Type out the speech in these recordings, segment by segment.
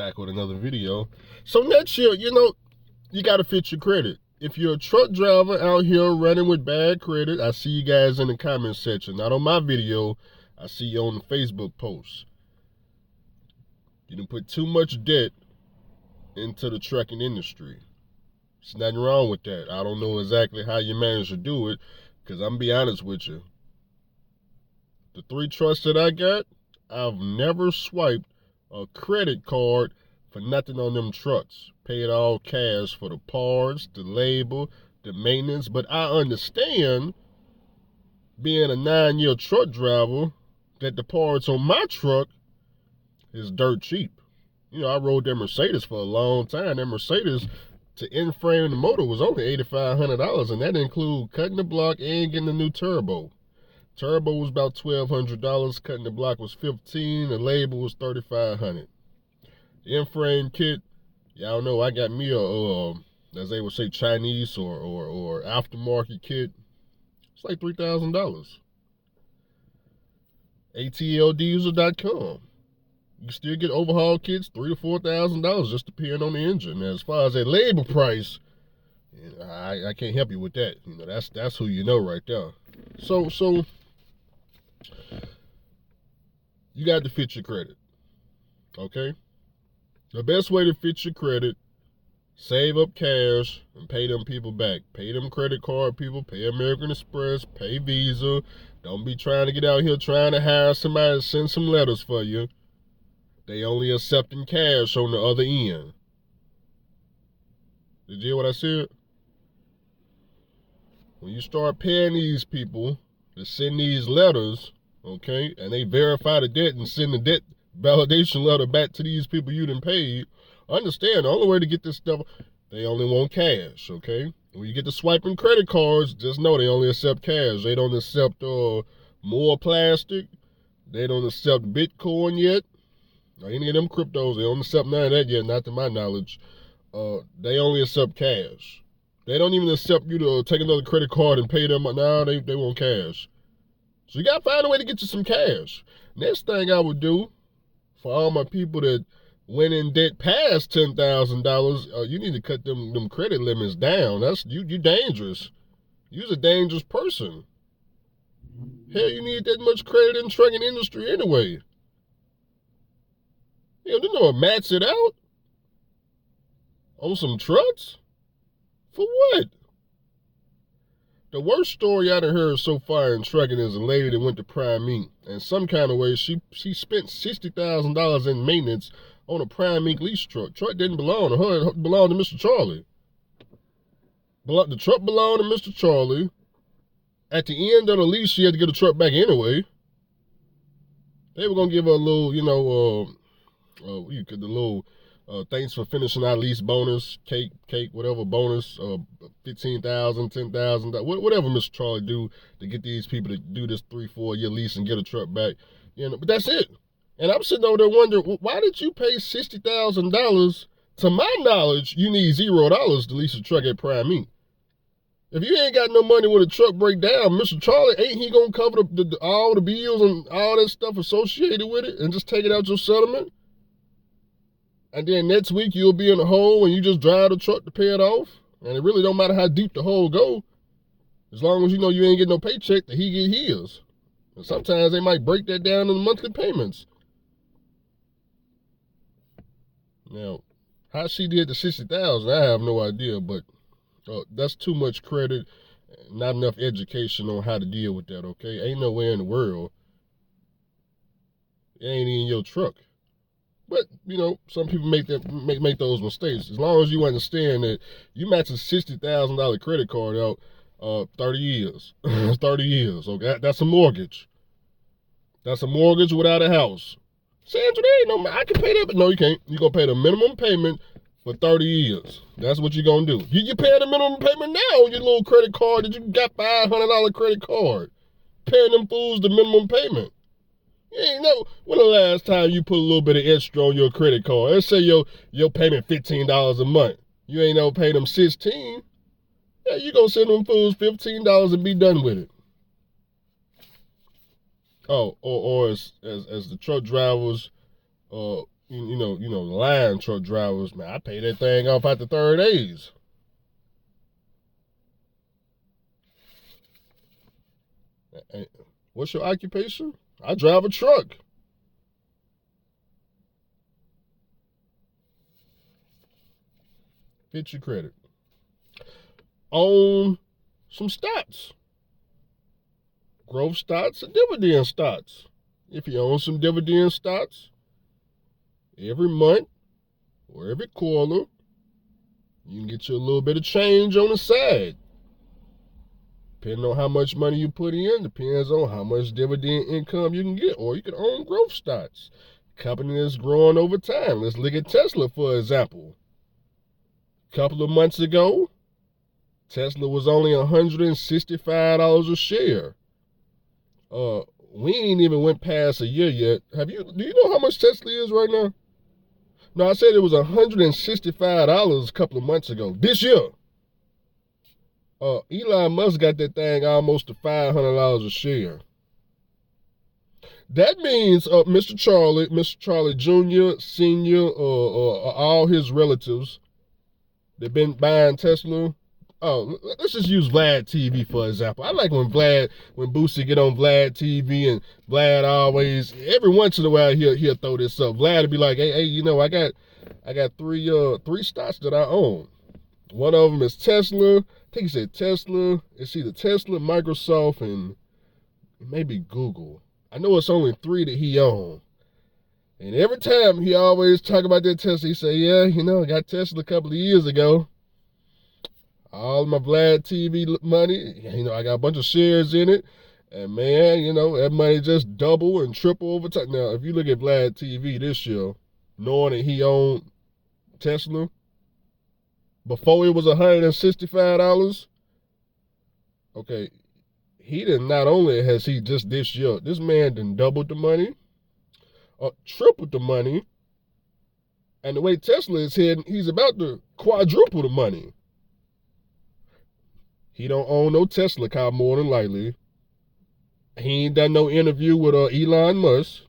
back with another video. So next year, you got to fit your credit. If you're a truck driver out here running with bad credit, I see you guys in the comment section. Not on my video, I see you on the Facebook post. You done put too much debt into the trucking industry. There's nothing wrong with that. I don't know exactly how you manage to do it, because I'm going to be honest with you. The 3 trucks that I got, I've never swiped a credit card for nothing on them trucks. Paid all cash for the parts, the labor, the maintenance. But I understand, being a 9-year truck driver, that the parts on my truck is dirt cheap. I rode that Mercedes for a long time. That Mercedes, to in-frame the motor, was only $8,500, and that include cutting the block and getting a new turbo. Turbo was about $1,200. Cutting the block was $1,500. The labor was $3,500. The in-frame kit, y'all know I got me a, as they would say, Chinese or aftermarket kit. It's like $3,000. ATLDiesel.com. You can still get overhaul kits, $3,000 to $4,000, just depending on the engine. As far as that labor price, I can't help you with that. That's who you know right there. So you got to fit your credit, okay? The best way to fit your credit, save up cash and pay them people back. Pay them credit card people, pay American Express, pay Visa. Don't be trying to get out here trying to hire somebody to send some letters for you. They only accepting cash on the other end. Did you hear what I said? When you start paying these people to send these letters, okay, and they verify the debt and send the debt validation letter back to these people you done paid, understand the only way to get this stuff, they only want cash, okay? When you get to swiping credit cards, just know they only accept cash. They don't accept more plastic. They don't accept Bitcoin yet. Or any of them cryptos, they don't accept none of that yet, not to my knowledge. They only accept cash. They don't even accept you to take another credit card and pay them. No, they want cash. So you got to find a way to get you some cash. Next thing I would do, for all my people that went in debt past $10,000, you need to cut them credit limits down. That's you dangerous. You're a dangerous person. Hell, you need that much credit in the trucking industry anyway. They know max it out on some trucks? For what? The worst story I done heard so far in trucking is a lady that went to Prime Inc. And some kind of way, she spent $60,000 in maintenance on a Prime Inc. lease truck. Truck didn't belong to her. It belonged to Mr. Charlie. The truck belonged to Mr. Charlie. At the end of the lease, she had to get the truck back anyway. They were going to give her a little, thanks for finishing our lease bonus, cake, whatever bonus, $15,000, $10,000, whatever Mr. Charlie do to get these people to do this 3-4 year lease and get a truck back, but that's it. And I'm sitting over there wondering, why did you pay $60,000? To my knowledge, you need $0 to lease a truck at Prime Inc. If you ain't got no money when the truck break down, Mr. Charlie, ain't he gonna cover all the bills and all that stuff associated with it and just take it out your settlement? And then next week you'll be in a hole and you just drive the truck to pay it off. And it really don't matter how deep the hole go. As long as you know you ain't getting no paycheck, that he get his. And sometimes they might break that down in the monthly payments. Now, how she did the $60,000, I have no idea, but that's too much credit, not enough education on how to deal with that, okay? Ain't nowhere in the world. It ain't in your truck. But, some people make those mistakes. As long as you understand that you match a $60,000 credit card out 30 years. 30 years, okay? That's a mortgage. That's a mortgage without a house. Sandra, there ain't no, I can pay that, but no, you can't. You're going to pay the minimum payment for 30 years. That's what you're going to do. You paying the minimum payment now on your little credit card that you got, $500 credit card. Paying them fools the minimum payment. You ain't know when the last time you put a little bit of extra on your credit card. Let's say your payment $15 a month. You ain't never pay them $16. Yeah, you gonna send them fools $15 and be done with it. Oh, or as the truck drivers the line truck drivers, man, I pay that thing off after 30 days. What's your occupation? I drive a truck. Fit your credit. Own some stocks. Growth stocks and dividend stocks. If you own some dividend stocks, every month or every quarter, you can get you a little bit of change on the side. Depending on how much money you put in, depends on how much dividend income you can get. Or you can own growth stocks. Company that's growing over time. Let's look at Tesla, for example. A couple of months ago, Tesla was only $165 a share. We ain't even went past a year yet. Do you know how much Tesla is right now? No, I said it was $165 a couple of months ago. This year. Elon Musk got that thing almost to $500 a share. That means Mr. Charlie Jr., Senior, all his relatives, they've been buying Tesla. Oh, let's just use Vlad TV for example. I like when Boosie get on Vlad TV and Vlad always, every once in a while he'll throw this up. Vlad will be like, hey, I got three stocks that I own. One of them is Tesla. I think he said Tesla. It's either Tesla, Microsoft, and maybe Google. I know it's only 3 that he owns. And every time he always talk about that Tesla, he say, yeah, I got Tesla a couple of years ago. All of my Vlad TV money, I got a bunch of shares in it. And man, that money just double and triple over time. Now, if you look at Vlad TV this year, knowing that he owned Tesla, before it was $165, okay, he did not only has he just this year, this man done doubled the money, tripled the money, and the way Tesla is heading, he's about to quadruple the money. He don't own no Tesla car more than likely. He ain't done no interview with Elon Musk.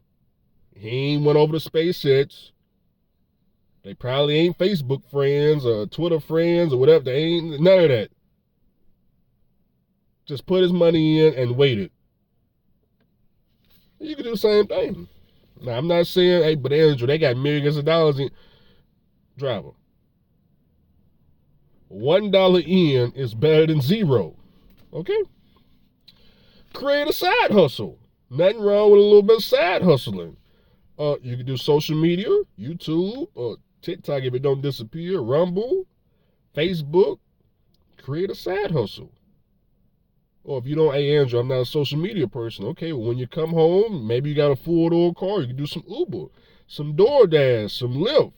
He ain't went over to SpaceX. They probably ain't Facebook friends or Twitter friends or whatever. They ain't none of that. Just put his money in and waited. You can do the same thing. Now, I'm not saying, hey, but Andrew, they got millions of dollars in. Driver. $1 in is better than zero. Okay? Create a side hustle. Nothing wrong with a little bit of side hustling. You can do social media, YouTube, or TikTok if it don't disappear, Rumble, Facebook. Create a side hustle. Or if you don't, hey Andrew, I'm not a social media person. Okay, well when you come home, maybe you got a full-door car, you can do some Uber, some DoorDash, some Lyft,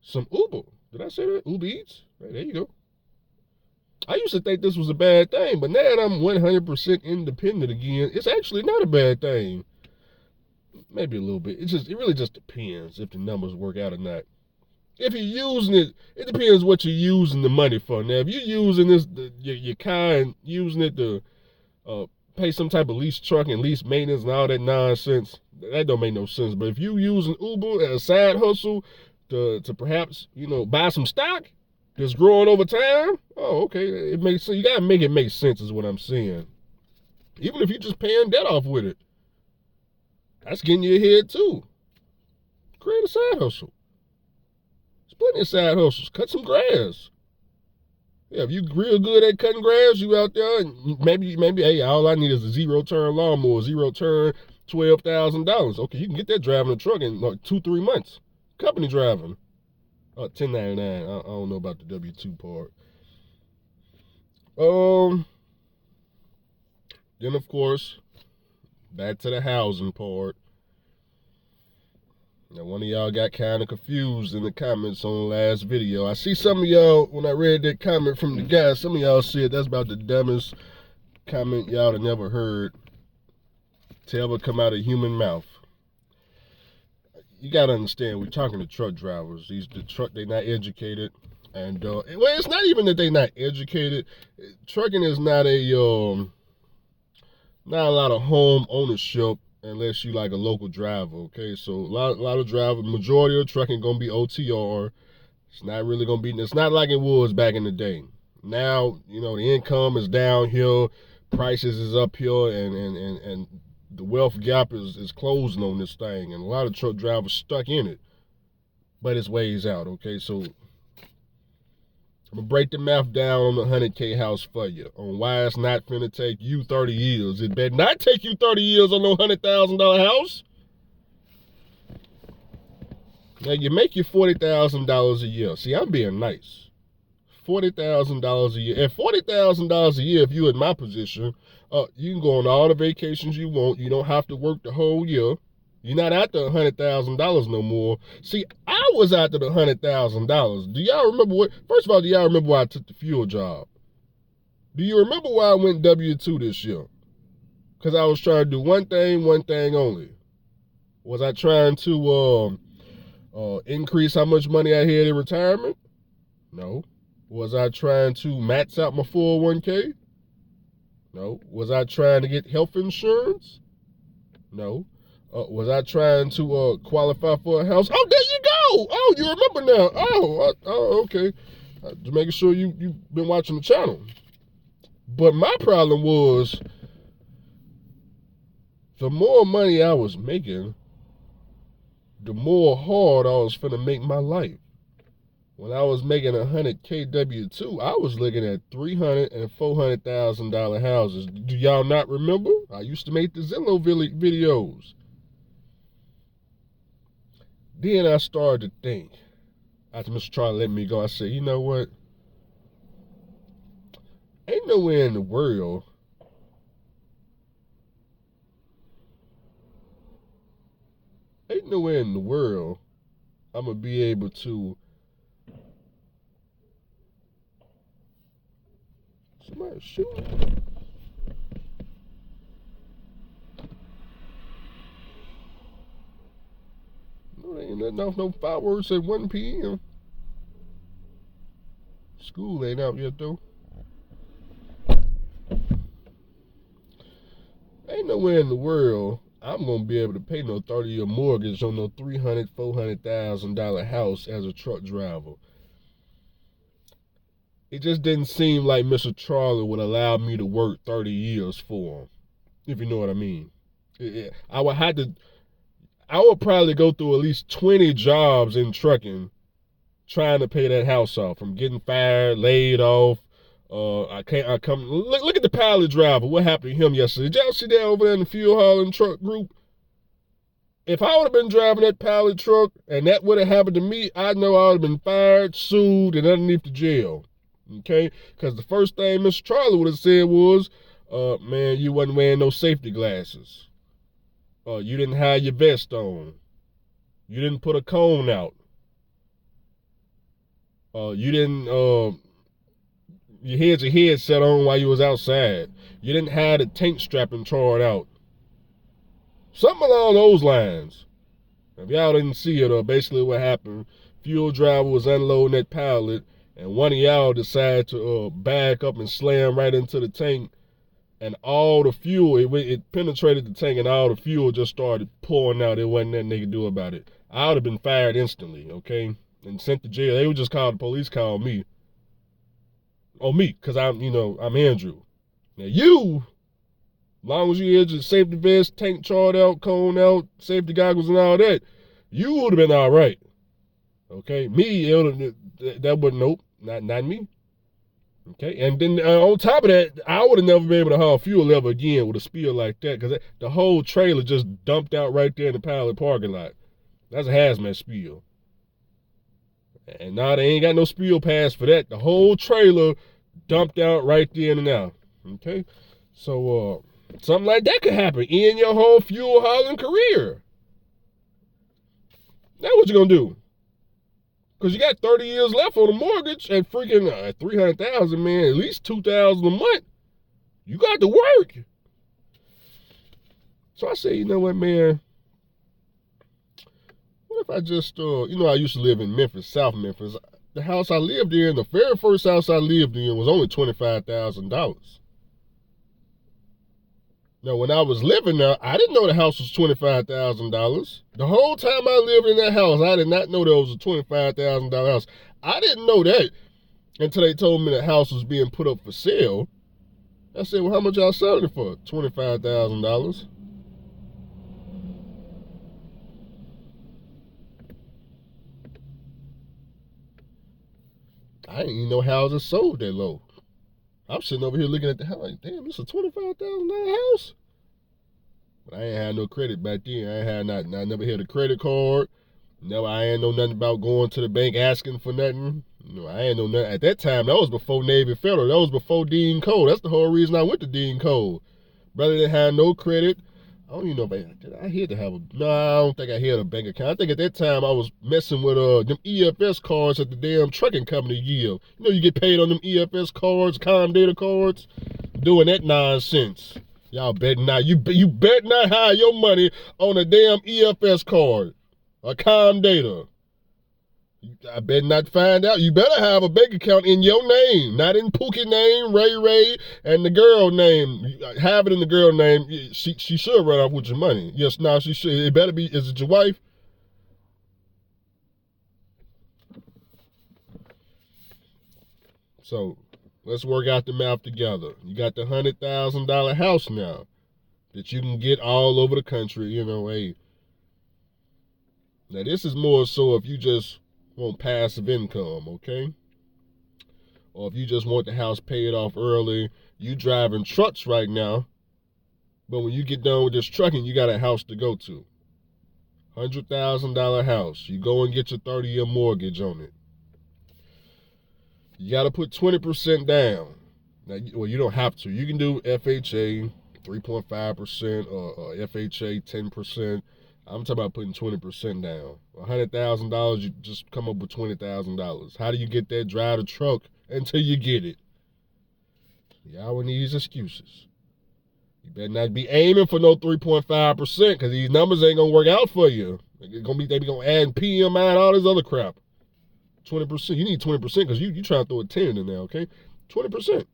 some Uber. Did I say that? Uber Eats? Right, there you go. I used to think this was a bad thing, but now that I'm 100% independent again, it's actually not a bad thing. Maybe a little bit. It really just depends if the numbers work out or not. If you're using it, it depends what you're using the money for. Now, if you're using your car and using it to pay some type of lease truck and lease maintenance and all that nonsense, that don't make no sense. But if you're using Uber as a side hustle to perhaps, buy some stock that's growing over time, oh, okay, it makes sense. You got to make it make sense is what I'm saying. Even if you're just paying debt off with it. That's getting you ahead too. Create a side hustle. There's plenty of side hustles. Cut some grass. Yeah, if you real good at cutting grass, you out there, and maybe, hey, all I need is a zero-turn lawnmower, zero-turn, $12,000. Okay, you can get that driving a truck in like 2-3 months. Company driving. 1099. I don't know about the W-2 part. Then of course, back to the housing part. Now, one of y'all got kind of confused in the comments on the last video. I see some of y'all, when I read that comment from the guy, some of y'all said that's about the dumbest comment y'all have never heard to ever come out of human mouth. You got to understand, we're talking to truck drivers. They're not educated. And, well, it's not even that they're not educated. Trucking is not a lot of home ownership unless you like a local driver. Okay, so a lot of drivers, majority of trucking gonna be OTR. It's not really gonna be. It's not like it was back in the day. Now the income is downhill, prices is uphill, and the wealth gap is closing on this thing, and a lot of truck drivers stuck in it. But it's ways out. Okay, so I'm gonna break the math down on the 100K house for you on why it's not finna take you 30 years. It better not take you 30 years on no $100,000 house. Now you make your $40,000 a year. See, I'm being nice. $40,000 a year. At $40,000 a year, if you're in my position, you can go on all the vacations you want. You don't have to work the whole year. You're not after $100,000 no more. See, I was after the $100,000. Do y'all remember first of all, do y'all remember why I took the fuel job? Do you remember why I went W-2 this year? Because I was trying to do one thing only. Was I trying to increase how much money I had in retirement? No. Was I trying to max out my 401k? No. Was I trying to get health insurance? No. Was I trying to qualify for a house? Oh, there you go. Oh, you remember now. Oh, okay. Just making sure you've been watching the channel. But my problem was the more money I was making, the more hard I was finna make my life. When I was making 100K W-2, I was looking at $300,000 and $400,000 houses. Do y'all not remember? I used to make the Zillow videos. Then I started to think, after Mr. Charlie let me go, I said, you know what? Ain't nowhere in the world I'm going to be able to. Somebody shooting. No, there ain't nothing off no fireworks at 1 p.m. School ain't out yet, though. Ain't nowhere in the world I'm going to be able to pay no 30-year mortgage on no $300,000, $400,000 house as a truck driver. It just didn't seem like Mr. Charlie would allow me to work 30 years for him, if you know what I mean. I would probably go through at least 20 jobs in trucking trying to pay that house off. From getting fired, laid off. Look at the pallet driver. What happened to him yesterday? Did y'all see that over there in the fuel hauling truck group? If I would have been driving that pallet truck and that would have happened to me, I know I would have been fired, sued, and underneath the jail. Okay? Because the first thing Mr. Charlie would have said was, man, you wasn't wearing no safety glasses. You didn't have your vest on. You didn't put a cone out. You didn't, you had your headset on while you was outside. You didn't have the tank strapping torn out. Something along those lines. If y'all didn't see it, basically what happened, fuel driver was unloading that pallet, and one of y'all decided to back up and slam right into the tank, and all the fuel, it penetrated the tank, and all the fuel just started pouring out. There wasn't nothing they could do about it. I would have been fired instantly, okay, and sent to jail. They would just call the police, call me. On me, because I'm Andrew. Now you, as long as you had your safety vest, tank charred out, cone out, safety goggles and all that, you would have been all right. Okay, me, that wouldn't, nope, not me. Okay, and then on top of that, I would have never been able to haul fuel ever again with a spill like that, because the whole trailer just dumped out right there in the pallet parking lot. That's a hazmat spill. And now they ain't got no spill pass for that. The whole trailer dumped out right there and now. Okay? So, something like that could happen in your whole fuel hauling career. Now what you gonna do? Because you got 30 years left on the mortgage and freaking $300,000, man, at least $2,000 a month. You got to work. So I say, you know what, man? What if I just, I used to live in Memphis, South Memphis. The house I lived in, the very first house I lived in was only $25,000. Now, when I was living there, I didn't know the house was $25,000. The whole time I lived in that house, I did not know there was a $25,000 house. I didn't know that until they told me the house was being put up for sale. I said, well, how much y'all selling it for? $25,000. I didn't even know houses sold that low. I'm sitting over here looking at the house like, damn, this is a $25,000 house. But I ain't had no credit back then. I never had a credit card. I ain't know nothing about going to the bank asking for nothing. I ain't know nothing. At that time, that was before Navy Federal. That was before Dean Cole. That's the whole reason I went to Dean Cole. Brother didn't have no credit. I don't even know if I had to have a. No, I don't think I had a bank account. I think at that time I was messing with them EFS cards at the damn trucking company yield. You get paid on them EFS cards, com data cards. Doing that nonsense. Y'all bet not. You bet not hide your money on a damn EFS card, a com data. I bet not find out. You better have a bank account in your name, not in Pookie name, Ray, and the girl name. Have it in the girl name. She should run off with your money. Yes, now she should. It better be. Is it your wife? So let's work out the math together. You got the $100,000 house now that you can get all over the country. Hey. Now this is more so if you just want passive income, okay? Or if you just want the house paid off early. You driving trucks right now, but when you get done with this trucking, you got a house to go to. $100,000 house. You go and get your 30-year mortgage on it. You got to put 20% down. Now, you don't have to. You can do FHA 3.5% or FHA 10%. I'm talking about putting 20% down. $100,000, you just come up with $20,000. How do you get that? Drive the truck until you get it. Y'all need these excuses. You better not be aiming for no 3.5% because these numbers ain't gonna work out for you. They be gonna add PMI and all this other crap. 20%. You need 20% because you trying to throw a 10 in there, okay? 20%.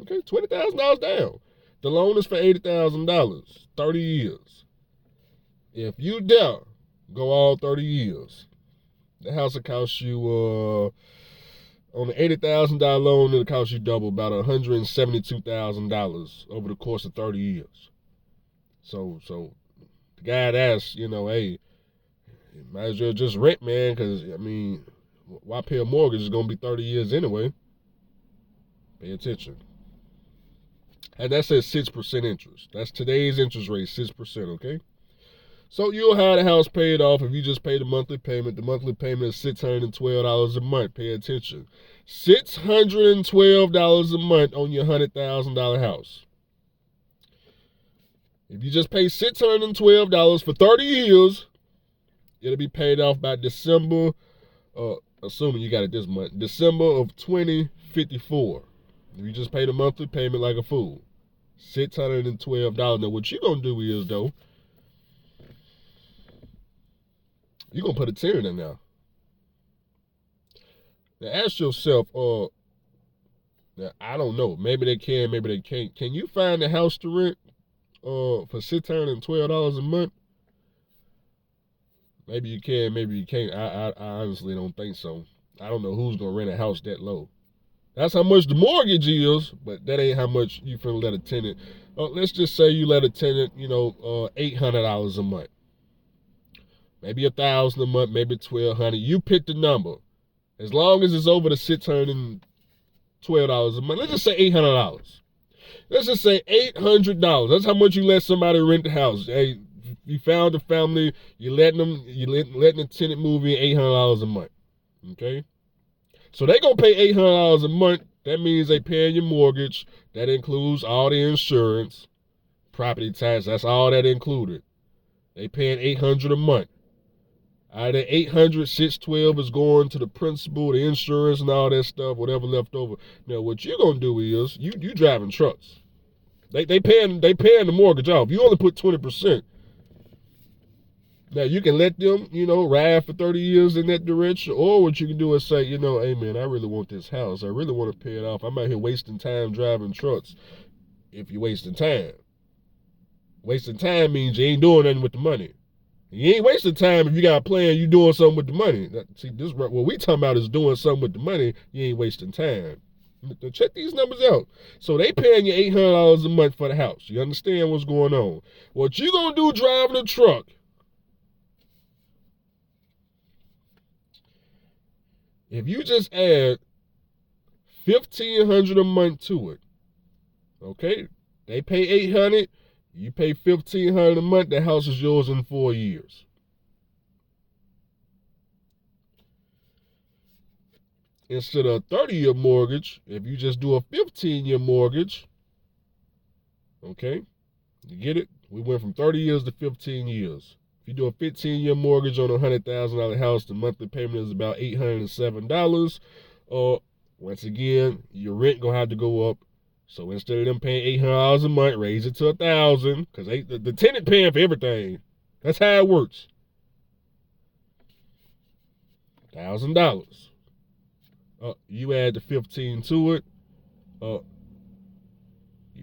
Okay, $20,000 down. The loan is for $80,000, 30 years. If you dare go all 30 years, the house will cost you, on the $80,000 loan, it'll cost you double, about $172,000 over the course of 30 years. So the guy asks, hey, might as well just rent, man, because, why pay a mortgage? It's going to be 30 years anyway. Pay attention. And that says 6% interest. That's today's interest rate, 6%, okay? So you'll have the house paid off if you just pay the monthly payment. The monthly payment is $612 a month. Pay attention. $612 a month on your $100,000 house. If you just pay $612 for 30 years, it'll be paid off by December, assuming you got it this month, December of 2054. If you just pay the monthly payment like a fool, $612. Now what you're going to do is, though, you're going to put a 10 in there now. Now ask yourself, now I don't know, maybe they can, maybe they can't. Can you find a house to rent for $612 a month? Maybe you can, maybe you can't. I honestly don't think so. I don't know who's going to rent a house that low. That's how much the mortgage is, but that ain't how much you finna let a tenant. Let's just say you let a tenant, $800 a month. Maybe $1,000 a month, maybe $1,200. You pick the number. As long as it's over the $612 a month. Let's just say $800. Let's just say $800. That's how much you let somebody rent the house. Hey, you found a family, you're letting the tenant move in $800 a month. Okay? So they gonna pay $800 a month. That means they paying your mortgage. That includes all the insurance, property tax. That's all that included. They paying $800 a month. Out of that $800, $612 is going to the principal, the insurance, and all that stuff, whatever left over. Now, what you're gonna do is you driving trucks. They paying the mortgage off. You only put 20%. Now, you can let them, ride for 30 years in that direction, or what you can do is say, hey, man, I really want this house. I really want to pay it off. I'm out here wasting time driving trucks if you're wasting time. Wasting time means you ain't doing nothing with the money. You ain't wasting time if you got a plan, you doing something with the money. See, this what we talking about is doing something with the money. You ain't wasting time. Check these numbers out. So they paying you $800 a month for the house. You understand what's going on? What you gonna do driving a truck? If you just add $1,500 a month to it, okay? They pay $800, you pay $1,500 a month. The house is yours in 4 years. Instead of a 30-year mortgage, if you just do a 15-year mortgage, okay, you get it? We went from 30 years to 15 years. If you do a 15-year mortgage on a $100,000 house, the monthly payment is about $807. Once again, your rent gonna have to go up. So instead of them paying $800 a month, raise it to $1,000, because the tenant paying for everything. That's how it works. $1,000. You add the 15 to it, you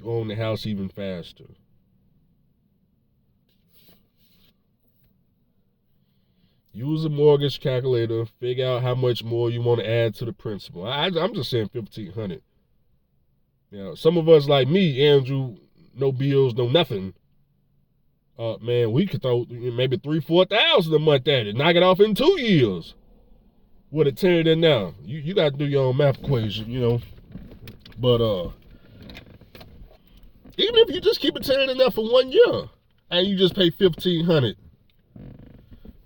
own the house even faster. Use a mortgage calculator, figure out how much more you want to add to the principal. I'm just saying $1,500. Now, some of us like me, Andrew, no bills, no nothing. Man, we could throw maybe $3,000-$4,000 a month at it, knock it off in 2 years. With a tenant in now, you got to do your own math equation, you know. But even if you just keep a tenant in there for 1 year and you just pay $1,500.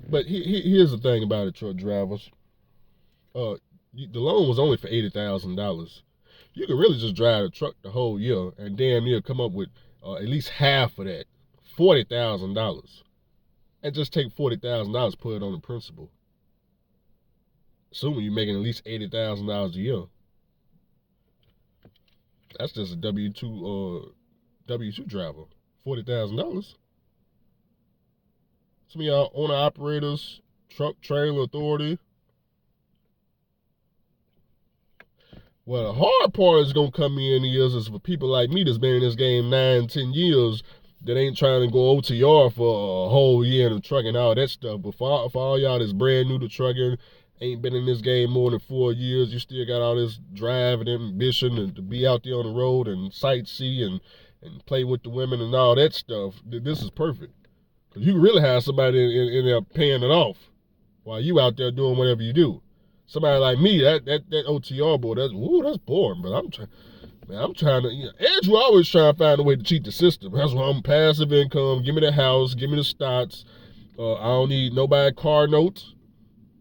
But here's the thing about it, truck drivers. The loan was only for $80,000. You could really just drive the truck the whole year and damn near come up with at least half of that, $40,000, and just take $40,000, put it on the principal. Assuming you're making at least $80,000 a year. That's just a W-2 driver, $40,000. Some of y'all owner-operators, truck trailer authority. Well, the hard part is going to come in is for people like me that's been in this game 9-10 years that ain't trying to go OTR for a whole year in the truck and all that stuff. But for all y'all that's brand new to trucking, ain't been in this game more than 4 years, you still got all this drive and ambition and to be out there on the road and sightsee and play with the women and all that stuff. This is perfect. Because you can really have somebody in there paying it off while you out there doing whatever you do. Somebody like me, that OTR boy, that's boring. But I'm trying to, Andrew always trying to find a way to cheat the system. That's why I'm passive income. Give me the house, give me the stocks. I don't need nobody car notes,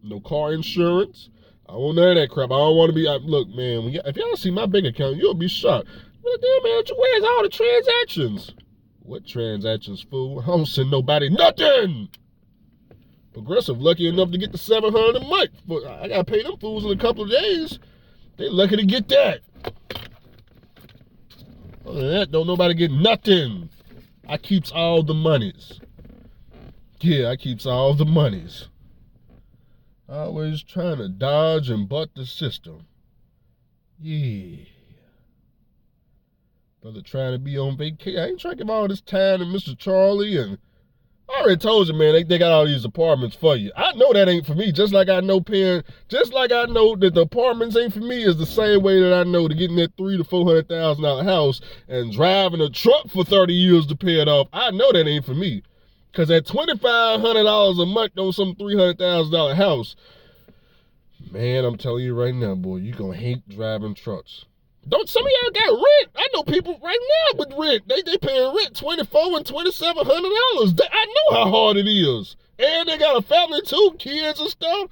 no car insurance. I don't want none of that crap. I don't want to be, look, man, if y'all see my bank account, you'll be shocked. Well, damn, Andrew, where's all the transactions? What transactions, fool? I don't send nobody nothing. Progressive lucky enough to get the $700 a month, but I gotta pay them fools in a couple of days. They lucky to get that. Other than that, don't nobody get nothing. I keeps all the monies. Yeah, I keeps all the monies. Always trying to dodge and butt the system. Yeah. Brother trying to be on vacation. I ain't trying to give all this time to Mr. Charlie, and I already told you, man, they got all these apartments for you. I know that ain't for me, just like I know just like I know that the apartments ain't for me is the same way that I know to getting that $300,000 to $400,000 house and driving a truck for 30 years to pay it off. I know that ain't for me. Because at $2,500 a month on some $300,000 house, man, I'm telling you right now, boy, you gonna hate driving trucks. Don't some of y'all got rent? I know people right now with rent. They paying rent $2,400 and $2,700. I know how hard it is. And they got a family too, kids and stuff.